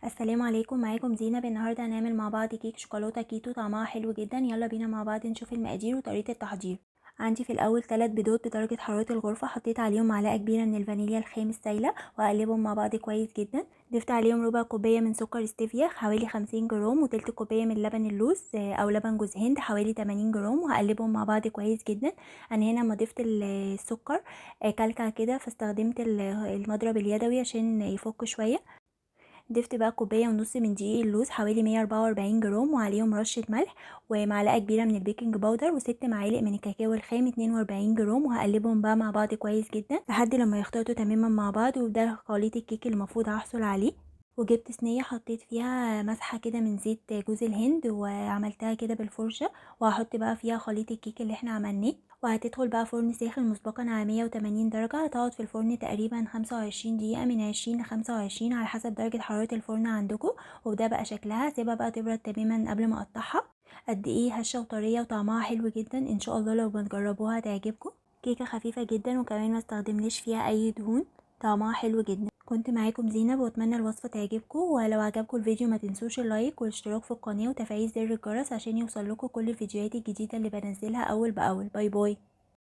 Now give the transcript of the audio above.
السلام عليكم، معاكم زينب. النهارده هنعمل مع بعض كيك شوكولاته كيتو طعمها حلو جدا. يلا بينا مع بعض نشوف المقادير وطريقه التحضير. عندي في الاول 3 بيضات بدرجه حراره الغرفه، حطيت عليهم معلقه كبيره من الفانيليا الخام السايله واقلبهم مع بعض كويس جدا. ضفت عليهم ربع كوبايه من سكر ستيفيا حوالي 50 جرام، وتلت كوبايه من لبن اللوز او لبن جوز هند حوالي 80 جرام، وهقلبهم مع بعض كويس جدا. انا هنا لما ضفت السكر كلكع كده، فاستخدمت المضرب اليدوي عشان يفك شويه. ضفت بقى كوبايه ونص من دقيق اللوز حوالي 144 جرام، وعليهم رشه ملح ومعلقه كبيره من البيكنج باودر وست معالق من الكاكاو الخام 42 جرام، وهقلبهم بقى مع بعض كويس جدا لحد لما يختلطوا تماما مع بعض. وده خليط الكيك اللي المفروض هحصل عليه. وجبت صينيه حطيت فيها مسحه كده من زيت جوز الهند وعملتها كده بالفرشه، وهحط بقى فيها خليط الكيك اللي احنا عملناه. وهتدخل بقى فرن ساخن مسبقا على 180 درجة. هتقعد في الفرن تقريبا 25 دقيقة، من 20 ل25 على حسب درجة حرارة الفرن عندكم. وده بقى شكلها. سيبها بقى تبرد تماما قبل ما اقطعها. قد ايه هشة وطرية وطعمها حلو جدا، ان شاء الله لو بتجربوها هتعجبكم. كيكة خفيفة جدا وكمان ما استخدمناش فيها اي دهون، طعمها حلو جدا. كنت معاكم زينب واتمنى الوصفة تعجبكم، ولو عجبكم الفيديو ما تنسوش اللايك والاشتراك في القناة وتفعيل زر الجرس عشان يوصل لكم كل الفيديوهات الجديدة اللي بنزلها اول باول. باي باي.